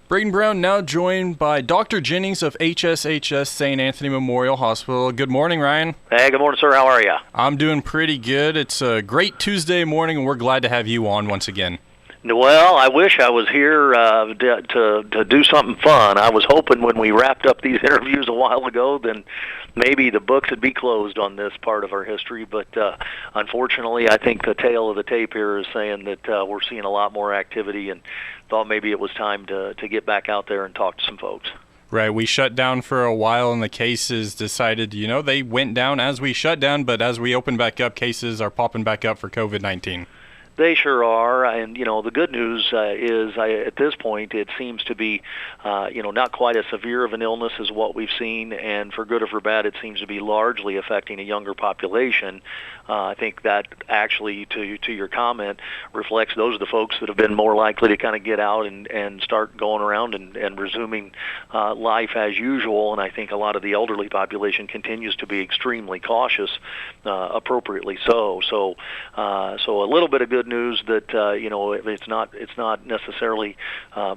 Braden Brown now joined by Dr. Jennings of HSHS St. Anthony Memorial Hospital. Good morning, Ryan. Hey, good morning, sir. How are you? I'm doing pretty good. It's a great Tuesday morning, and we're glad to have you on once again. Well, I wish I was here to do something fun. I was hoping when we wrapped up these interviews a while ago, then maybe the books would be closed on this part of our history. But unfortunately, I think the tail of the tape here is saying that we're seeing a lot more activity, and thought maybe it was time to get back out there and talk to some folks. Right, we shut down for a while, and the cases decided, they went down as we shut down, but as we open back up, cases are popping back up for COVID-19. They sure are, and the good news is at this point it seems to be not quite as severe of an illness as what we've seen, and for good or for bad, it seems to be largely affecting a younger population. I think that actually, to your comment, reflects those are the folks that have been more likely to kind of get out and start going around and resuming life as usual. And I think a lot of the elderly population continues to be extremely cautious, appropriately so. So a little bit of good news that it's not necessarily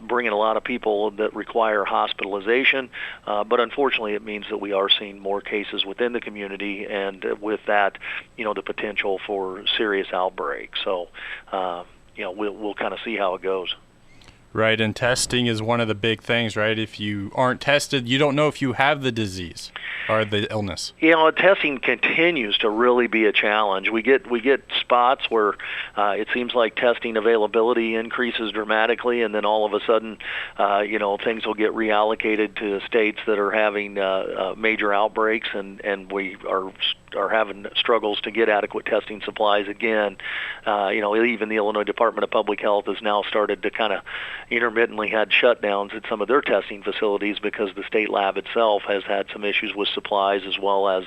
bringing a lot of people that require hospitalization, but unfortunately it means that we are seeing more cases within the community, and with that, the potential for serious outbreaks. So we'll kind of see how it goes. Right, and testing is one of the big things, right? If you aren't tested, you don't know if you have the disease or the illness. Testing continues to really be a challenge. We get spots where it seems like testing availability increases dramatically, and then all of a sudden, things will get reallocated to states that are having major outbreaks, and we are having struggles to get adequate testing supplies again. Even the Illinois Department of Public Health has now started to kind of intermittently had shutdowns at some of their testing facilities because the state lab itself has had some issues with supplies, as well as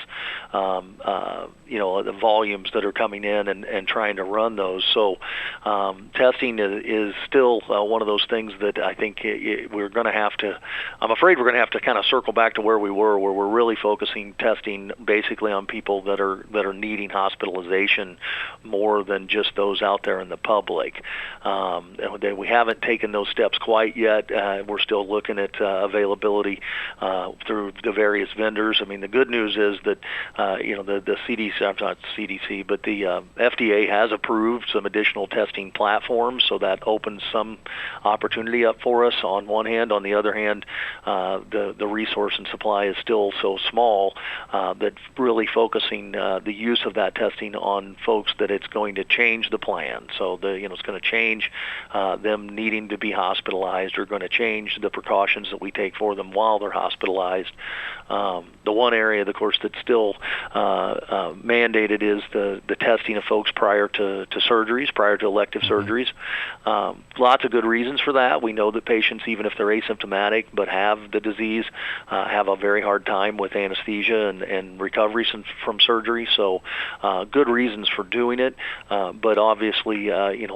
the volumes that are coming in and trying to run those. So testing is still one of those things that I think I'm afraid we're going to have to kind of circle back to where we were, where we're really focusing testing basically on people that are needing hospitalization more than just those out there in the public. We haven't taken those steps quite yet. We're still looking at availability through the various vendors. I mean, the good news is that the CDC, not CDC, but the FDA has approved some additional testing platforms, so that opens some opportunity up for us on one hand. On the other hand, the resource and supply is still so small that really focusing the use of that testing on folks that it's going to change the plan. So it's going to change them needing to be hospitalized, or going to change the precautions that we take for them while they're hospitalized. The one area, of course, that's still mandated is the testing of folks prior to surgeries, prior to elective surgeries. Lots of good reasons for that. We know that patients, even if they're asymptomatic but have the disease, have a very hard time with anesthesia and recovery from surgery. So good reasons for doing it, but obviously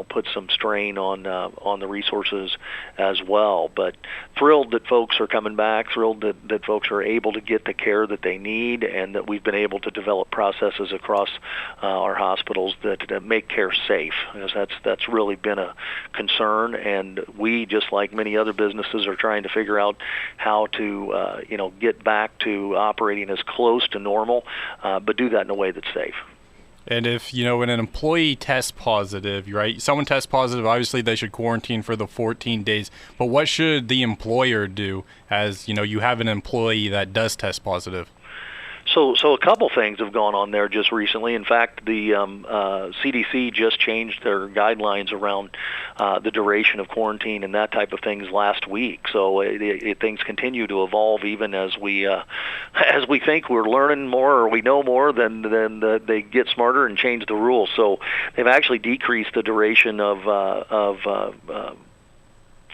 put some strain on the resources as well. But thrilled that folks are coming back, thrilled that folks are able to get the care that they need, and that we've been able to develop processes across our hospitals that make care safe, because that's really been a concern, and we, just like many other businesses, are trying to figure out how to get back to operating as close to normal, but do that in a way that's safe. And if, when an employee tests positive, right, someone tests positive, obviously they should quarantine for the 14 days. But what should the employer do as, you have an employee that does test positive? So a couple things have gone on there just recently. In fact, the CDC just changed their guidelines around the duration of quarantine and that type of things last week. So things continue to evolve, even as we think we're learning more or we know more. Then they get smarter and change the rules. So they've actually decreased the duration of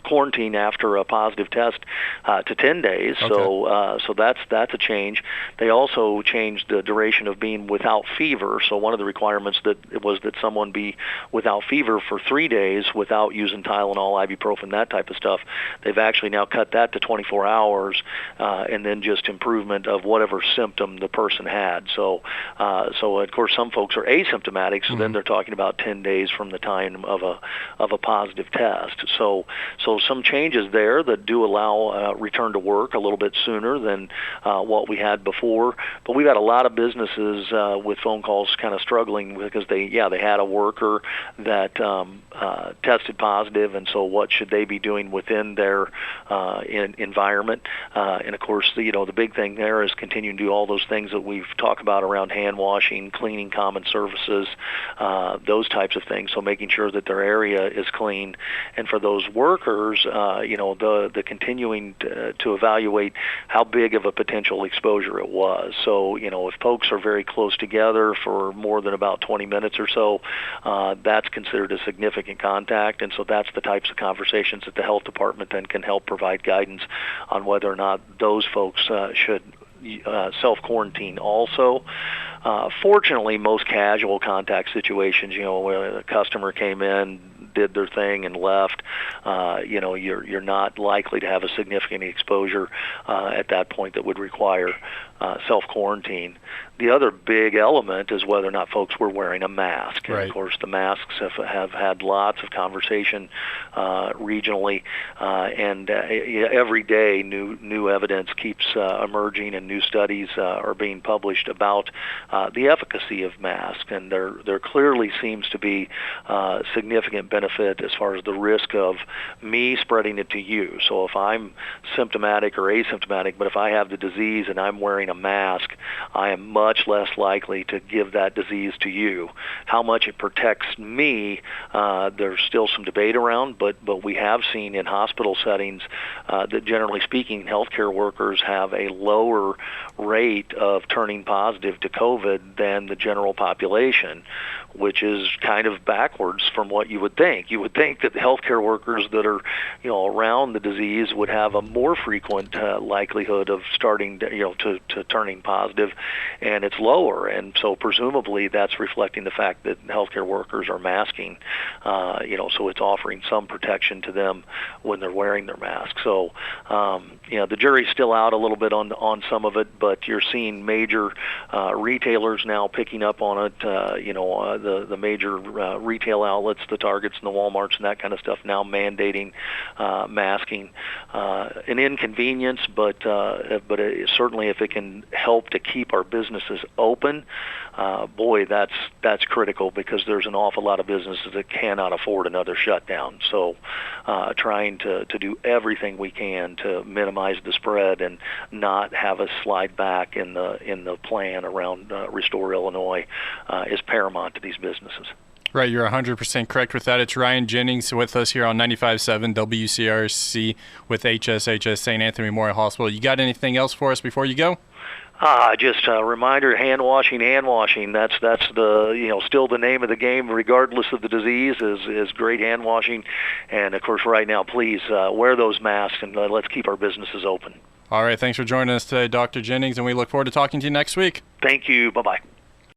quarantine after a positive test to 10 days. Okay. So that's a change. They also changed the duration of being without fever. So one of the requirements was that someone be without fever for 3 days without using Tylenol, ibuprofen, that type of stuff. They've actually now cut that to 24 hours, and then just improvement of whatever symptom the person had. So of course some folks are asymptomatic, so then they're talking about 10 days from the time of a positive test. So so some changes there that do allow return to work a little bit sooner than what we had before. But we've had a lot of businesses with phone calls kind of struggling because they had a worker that tested positive, and so what should they be doing within their environment? And of course, the big thing there is continuing to do all those things that we've talked about around hand washing, cleaning common surfaces, those types of things. So making sure that their area is clean, and for those workers, the continuing to evaluate how big of a potential exposure it was. So if folks are very close together for more than about 20 minutes or so, that's considered a significant contact, and so that's the types of conversations that the health department then can help provide guidance on whether or not those folks should self-quarantine also. Fortunately, most casual contact situations, where a customer came in, did their thing, and left, you're not likely to have a significant exposure at that point that would require self-quarantine. The other big element is whether or not folks were wearing a mask. Right. And of course, the masks have had lots of conversation regionally, and every day new evidence keeps emerging, and new studies are being published about the efficacy of masks. And there clearly seems to be significant benefit as far as the risk of me spreading it to you. So if I'm symptomatic or asymptomatic, but if I have the disease and I'm wearing a mask, I am much less likely to give that disease to you. How much it protects me, there's still some debate around, but we have seen in hospital settings that generally speaking, healthcare workers have a lower rate of turning positive to COVID than the general population, which is kind of backwards from what you would think. You would think that the healthcare workers that are, around the disease would have a more frequent likelihood of starting, to turning positive, and it's lower. And so presumably that's reflecting the fact that healthcare workers are masking, so it's offering some protection to them when they're wearing their mask. So, the jury's still out a little bit on some of it, but you're seeing major retailers now picking up on it, the major retail outlets, the Targets and the Walmarts and that kind of stuff now mandating masking. An inconvenience, but certainly if it can help to keep our businesses open, boy, that's critical, because there's an awful lot of businesses that cannot afford another shutdown. So trying to do everything we can to minimize the spread and not have us slide back in the plan around Restore Illinois is paramount to these businesses. Right, you're 100% correct with that. It's Ryan Jennings with us here on 95.7 WCRC with HSHS St. Anthony Memorial Hospital. You got anything else for us before you go? Just a reminder, hand washing. That's the still the name of the game, regardless of the disease. Is great hand washing, and of course, right now, please wear those masks and let's keep our businesses open. All right, thanks for joining us today, Dr. Jennings, and we look forward to talking to you next week. Thank you. Bye-bye.